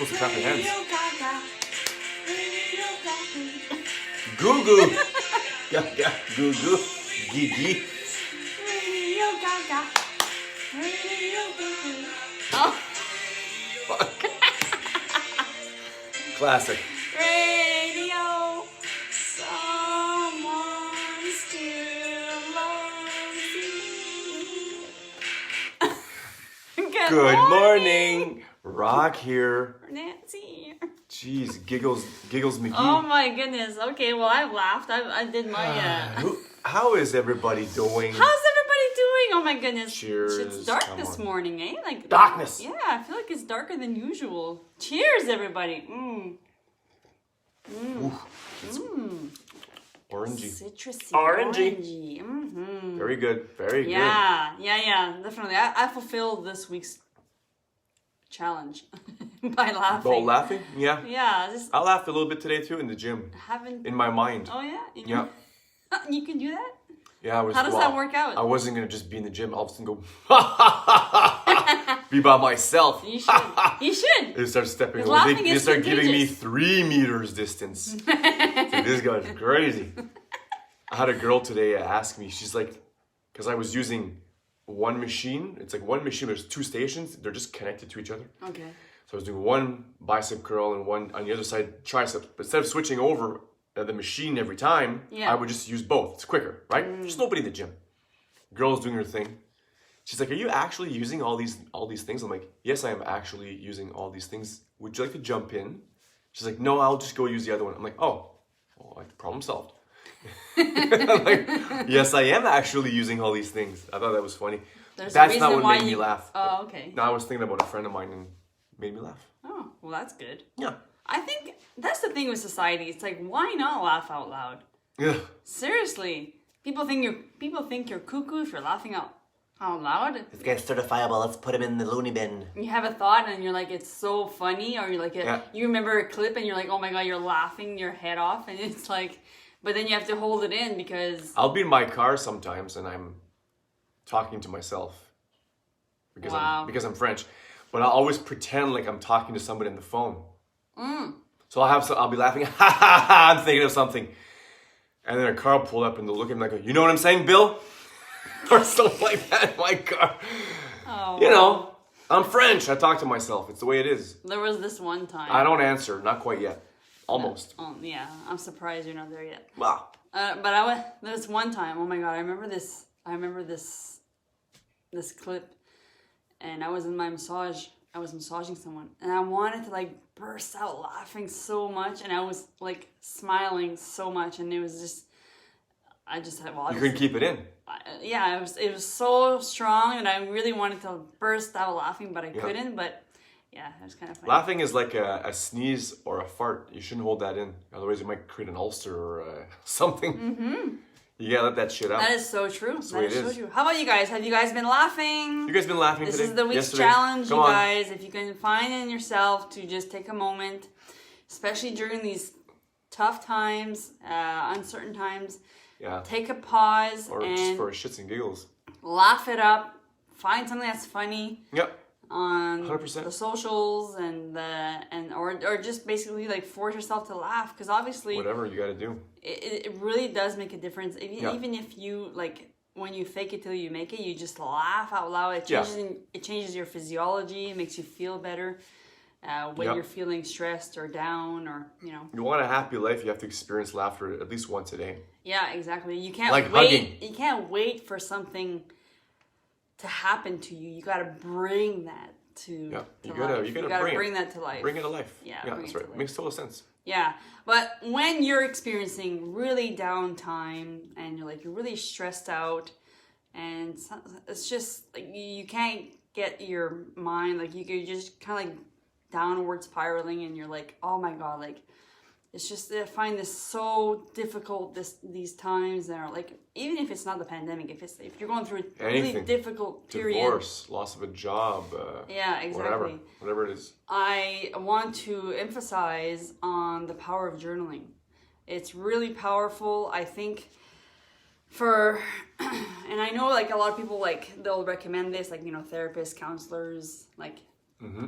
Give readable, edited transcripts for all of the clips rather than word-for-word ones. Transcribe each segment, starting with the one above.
supposed to clap your hands. Radio Gaga. Goo goo. Gaga. Goo goo. Gigi. Radio Gaga. Radio Gaga. Oh. Fuck. Classic. Radio. Someone still loves you. Good morning. Rock here. Nancy. Jeez, giggles McGee. Oh my goodness. Okay, well I laughed. I did my How is everybody doing? How's everybody doing? Oh my goodness. Cheers. It's dark Come this on. morning, eh? Like Darkness. Yeah, I feel like it's darker than usual. Cheers, everybody. Orangey. Citrusy. Orangey. Mm-hmm. Very good. Very good. Yeah, definitely. I fulfilled this week's challenge by laughing. About laughing? Yeah. Yeah, just I laughed a little bit today too in the gym. haven't. In my mind. Oh yeah. Yeah. You can do that. Yeah, I was. How does that work out? I wasn't gonna just be in the gym. All of a sudden go, be by myself. You should. You should. They start stepping Because away. laughing They is start giving me contagious. 3 meters distance. Like, this guy's crazy. I had a girl today ask me. She's like, because I was using one machine. It's like one machine. There's 2 stations. They're just connected to each other. Okay. So I was doing one bicep curl and one on the other side tricep. But instead of switching over the machine every time, Yeah. I would just use both. It's quicker, right? There's nobody in the gym. Girl's doing her thing. She's like, "Are you actually using all these things?" I'm like, "Yes, I am actually using all these things. Would you like to jump in?" She's like, "No, I'll just go use the other one." I'm like, "Oh, well, like, problem solved." I'm like, "Yes, I am actually using all these things." I thought that was funny. There's a That's not reason what why made me you- laugh. Oh, okay. No, I was thinking about a friend of mine and made me laugh. Oh, well, that's good. Yeah. I think that's the thing with society. It's like, why not laugh out loud? Yeah. Seriously, people think you're cuckoo if you're laughing out loud. This guy's certifiable. Let's put him in the loony bin. You have a thought and you're like, it's so funny, or you're like, Yeah. you remember a clip and you're like, oh my god, you're laughing your head off, and it's like, but then you have to hold it in because I'll be in my car sometimes and I'm talking to myself because Wow. I'm French, but I'll always pretend like I'm talking to somebody on the phone. So I'll be laughing. Ha ha ha! I'm thinking of something, and then a car will pull up and they'll look at me like, "You know what I'm saying, Bill?" or something like that in my car. oh, You know, I'm French. I talk to myself. It's the way it is. there was this one time. I don't answer. Not quite yet. Almost. Oh yeah, I'm surprised you're not there yet. Wow. But there's one time. Oh my god, I remember this. This clip, and I was in my massage. I was massaging someone, and I wanted to like burst out laughing so much, and I was like smiling so much, and it was just, I just had. Well, You couldn't keep it in. yeah, it was so strong, and I really wanted to burst out laughing, but I couldn't. But yeah, it was kind of funny. Laughing is like a sneeze or a fart. You shouldn't hold that in. Otherwise, you might create an ulcer or something. Mm-hmm. You gotta let that shit out. That is so true. the way That it is so is. true. How about you guys? Have you guys been laughing? You guys been laughing This today? is the week's Yesterday? challenge, Come you on. guys. If you can find in yourself to just take a moment, especially during these tough times, uncertain times, Yeah. take a pause Or just and for shits and giggles. laugh it up. Find something that's funny Yep. on 100%. the socials or just basically like force yourself to laugh, because obviously Whatever you gotta do. it really does make a difference. Yeah. Even if you like, when you fake it till you make it, you just laugh out loud. It Yeah. changes your physiology. It makes you feel better when Yep. you're feeling stressed or down, or you know. You want a happy life, you have to experience laughter at least once a day. Yeah, exactly. You can't Like wait. hugging. You can't wait for something to happen to you. You got to bring that to Yeah. to You gotta life. bring it. bring that to life. Bring it to life. Yeah, Yeah, bring that's it to right. life. Makes total sense. Yeah, but when you're experiencing really downtime and you're really stressed out, and it's just like you can't get your mind, like you're just kind of like downward spiraling, and you're like, oh my god, like it's just, I find this so difficult these times that are like, even if it's not the pandemic, if you're going through a really Anything. difficult period. Divorce, loss of a job. Yeah, exactly. Whatever it is. I want to emphasize on the power of journaling. It's really powerful. I think and I know like a lot of people, like they'll recommend this, like, you know, therapists, counselors, like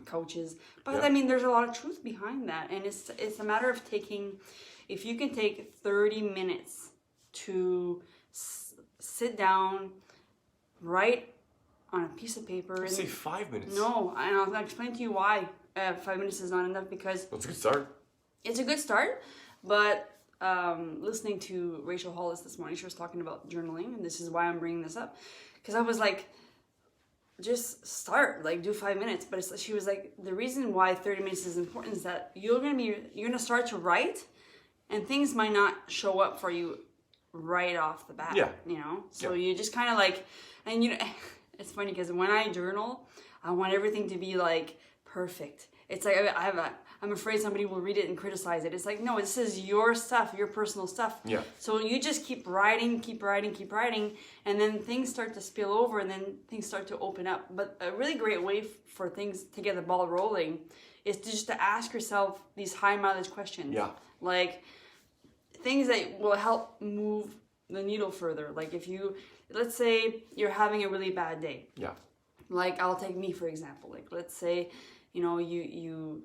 coaches. But Yeah. I mean, there's a lot of truth behind that, and it's a matter of taking. If you can take 30 minutes to sit down, write on a piece of paper. Let's say 5 minutes. No, and I'll explain to you why 5 minutes is not enough, because That's a good start. it's a good start, but listening to Rachel Hollis this morning, she was talking about journaling, and this is why I'm bringing this up, because I was like, just start, like do 5 minutes. But she was like, the reason why 30 minutes is important is that you're gonna start to write, and things might not show up for you right off the bat. Yeah. You know, so Yeah. you just kind of like, and you know, it's funny because when I journal, I want everything to be like perfect. It's like I'm afraid somebody will read it and criticize it. It's like, no, this is your stuff, your personal stuff. Yeah. So you just keep writing, and then things start to spill over, and then things start to open up. But a really great way for things to get the ball rolling is to just to ask yourself these high mileage questions. Yeah. Like things that will help move the needle further. Like if you, let's say you're having a really bad day. Yeah. Like I'll take me for example. Like let's say, you know, you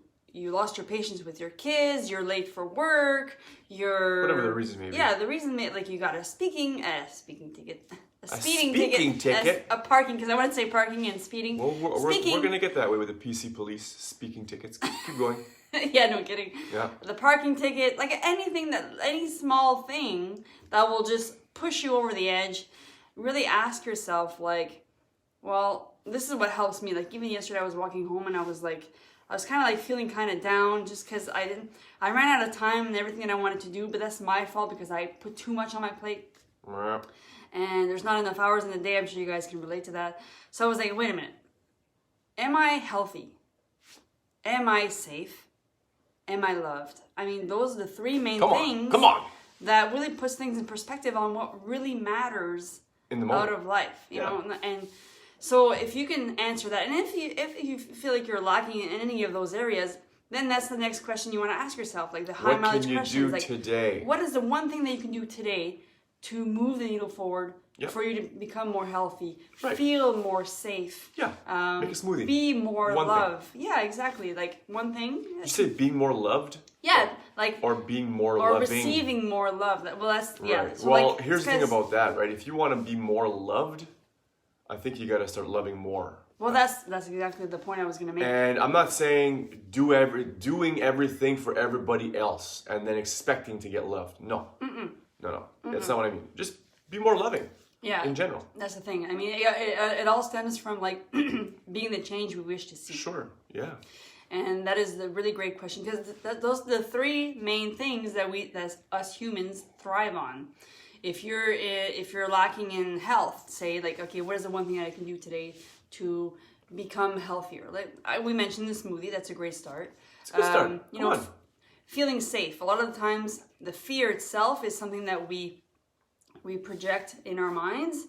lost your patience with your kids, you're late for work, you're Whatever the reason may be. Yeah, the reason like you got a speeding ticket. A speeding speaking ticket? A parking, because I want to say parking and speeding. Well, we're going to get that way with the PC police speaking tickets. Keep going. Yeah, no kidding. Yeah. The parking ticket, like any small thing that will just push you over the edge. Really ask yourself, like, well, this is what helps me. Like even yesterday, I was walking home and I was kind of like feeling kind of down just because I ran out of time and everything that I wanted to do. But that's my fault because I put too much on my plate. Yeah. And there's not enough hours in the day. I'm sure you guys can relate to that. So I was like, wait a minute. Am I healthy? Am I safe? Am I loved? I mean, those are the three main things. Come on. That really puts things in perspective on what really matters In the moment. out of life. You Yeah. know, and so if you can answer that, and if you feel like you're lacking in any of those areas, then that's the next question you want to ask yourself, like the high What mileage can you questions. do Like, today? what is the one thing that you can do today to move the needle forward Yep. for you to become more healthy, Right. feel more safe, Yeah. Make a smoothie. be more One thing. love. Yeah, exactly. Like one thing. You say being more loved Yeah, like or being more or loving? receiving more love. Well, that's yeah. Right. So, Well, like, here's the thing because- about that, right? If you want to be more loved, I think you got to start loving more. Well, that's exactly the point I was gonna make. And I'm not saying doing everything for everybody else and then expecting to get loved. No. No. That's not what I mean. Just be more loving. Yeah, In general. that's the thing. I mean, it all stems from like being the change we wish to see. Sure. Yeah. And that is the really great question, because those are the three main things that us humans thrive on. If you're lacking in health, say like, okay, what is the one thing I can do today to become healthier? Like we mentioned the smoothie, that's a great start. It's a good start. You Come know, on. feeling safe. A lot of the times, the fear itself is something that we project in our minds.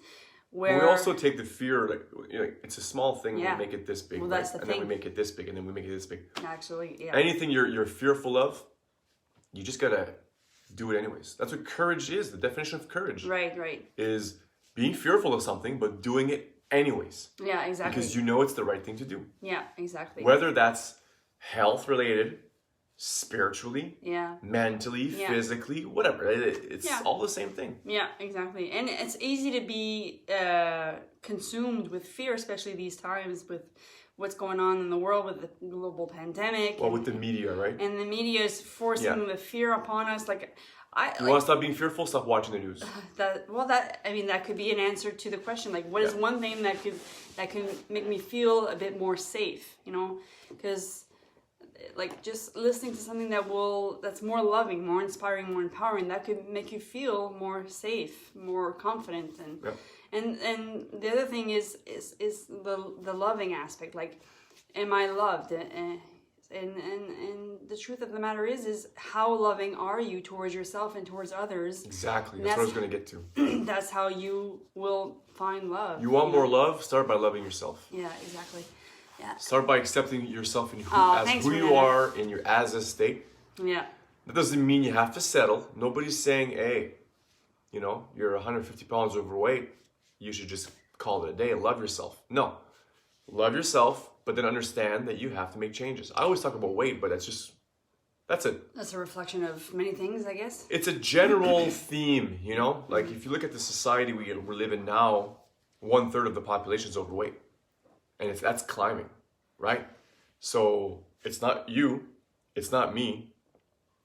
Where We also take the fear, like, it's a small thing, Yeah. we make it this big, Well, right? that's the And then we thing. make it this big, and then we make it this big. actually, yeah. Anything you're fearful of, you just gotta do it anyways. That's what courage is. The definition of courage Right. is being fearful of something, but doing it anyways. Yeah, exactly. Because you know it's the right thing to do. Yeah, exactly. Whether that's health related, spiritually, Yeah. mentally, Yeah. physically, whatever. It's Yeah. all the same thing. Yeah, exactly. And it's easy to be consumed with fear, especially these times with what's going on in the world with the global pandemic. Well, with the media, right? and the media is forcing Yeah. the fear upon us. Like, You want to stop being fearful? Stop watching the news. that could be an answer to the question. Like, what is Yeah. one thing that can make me feel a bit more safe? You know, because like just listening to something that's more loving, more inspiring, more empowering, that could make you feel more safe, more confident, Yep. and the other thing is the loving aspect. Like, am I loved? And the truth of the matter is how loving are you towards yourself and towards others? Exactly. That's what I was going to get to. That's how you will find love. You want know? more love? Start by loving yourself. Yeah, exactly. Yeah. Start by accepting yourself in Thanks, who you Renata. are in your as a state. Yeah. That doesn't mean you have to settle. Nobody's saying, hey, you're 150 pounds overweight. You should just call it a day. Love yourself. No. love yourself, but then understand that you have to make changes. I always talk about weight, but that's it. That's a reflection of many things, I guess. It's a general theme, you know? Like if you look at the society we live in now, 1/3 of the population is overweight. And that's climbing, right? So it's not you, it's not me.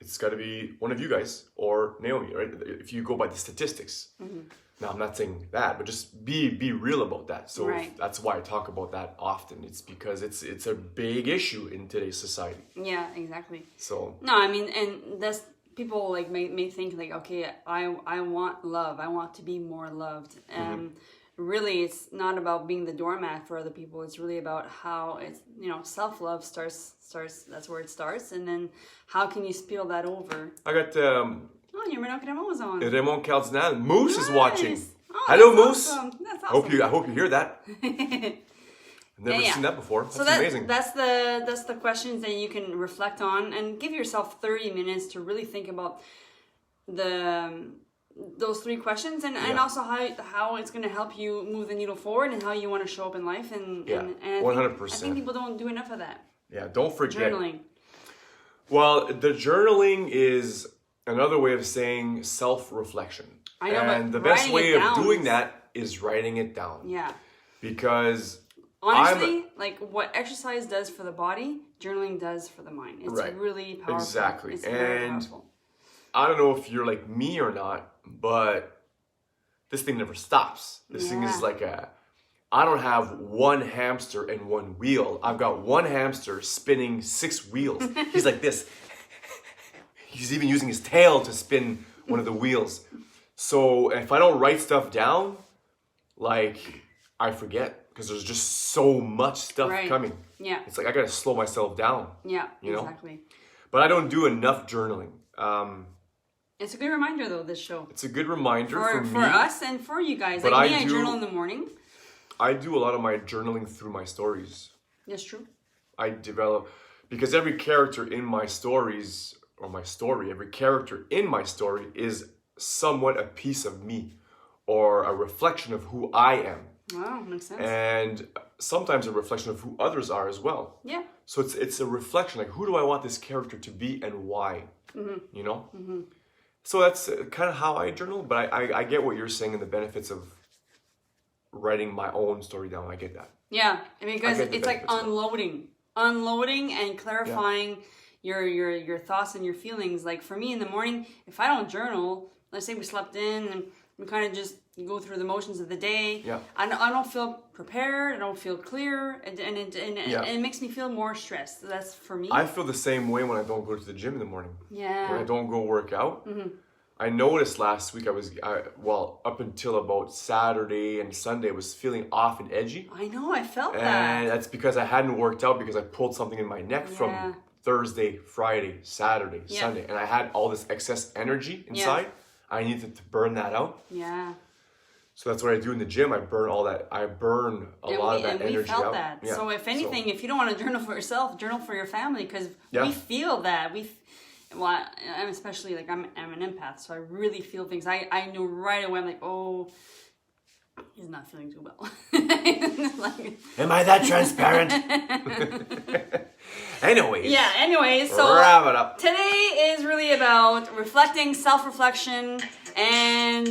It's got to be one of you guys or Naomi, right? If you go by the statistics. Now, I'm not saying that, but just be real about that. So Right. that's why I talk about that often. It's because it's a big issue in today's society. Yeah, exactly. So No, I mean, and that's people like may think like, okay, I want love. I want to be more loved. Really, it's not about being the doormat for other people. It's really about how it's, you know, self-love starts. That's where it starts, and then how can you spill that over? I got Oh, your Renault Cremo's on. Raymond Cardinal. Moose is watching. Oh, Hello, that's Moose. awesome. That's awesome. I hope you hear that. I've never Yeah. seen that before. That's So amazing. that's the questions that you can reflect on and give yourself 30 minutes to really think about those 3 questions and also how it's going to help you move the needle forward and how you want to show up in life and I 100%. think people don't do enough of that. Yeah, don't forget. Journaling. Well, the journaling is another way of saying self-reflection. I know, but and the best writing way it of down doing is- that is writing it down. Yeah. Because Honestly, like what exercise does for the body, journaling does for the mind. It's Right. really powerful. Exactly. It's very And powerful. I don't know if you're like me or not, but this thing never stops. This thing is Yeah. like I don't have one hamster and one wheel. I've got one hamster spinning 6 wheels. He's like this. He's even using his tail to spin one of the wheels. So if I don't write stuff down, like I forget because there's just so much stuff Right. coming. Yeah. It's like I gotta slow myself down. Yeah, You know? exactly. But I don't do enough journaling. It's a good reminder though, this show. It's a good reminder for me. For us and for you guys. But like me, I I do- journal in the morning. I do a lot of my journaling through my stories. That's true. I develop because every character in my stories or my story, every character in my story is somewhat a piece of me or a reflection of who I am. Wow, makes sense. And sometimes a reflection of who others are as well. Yeah. So it's a reflection, like who do I want this character to be and why? You know? So that's kind of how I journal, but I get what you're saying and the benefits of writing my own story down. I get that. Yeah, because I get the it's like benefits of it. unloading and clarifying your thoughts and your feelings. Like for me in the morning, if I don't journal, let's say we slept in and we kind of just go through the motions of the day. Yeah. I don't feel prepared. I don't feel clear, and it makes me feel more stressed. That's for me. I feel the same way when I don't go to the gym in the morning. Yeah. When I don't go work out. I noticed last week up until about Saturday and Sunday, I was feeling off and edgy. I know. I felt And that. that's because I hadn't worked out because I pulled something in my neck Yeah. from Thursday, Friday, Saturday, Yeah. Sunday. And I had all this excess energy inside. I needed to burn that out. Yeah. So that's what I do in the gym. I burn all that. I burn a lot of that energy we felt out. that. Yeah. So if anything, if you don't want to journal for yourself, journal for your family because we feel that. Well, I'm especially like I'm an empath, so I really feel things. I know right away. I'm like, oh, he's not feeling too well. Like, Am I that transparent? Anyways. yeah. Anyways, so Wrap it up. today is really about reflecting, self-reflection, and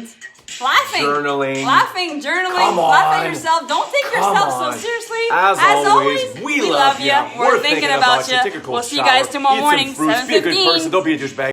laughing. Journaling. Laughing, journaling, Come laughing on. at yourself. Don't take Come yourself so on. seriously. As always, we love ya. you. We're thinking about you. Take a cold We'll see you shower, guys tomorrow eat morning, some fruits, be a good 7:15. person. Don't be a douchebag.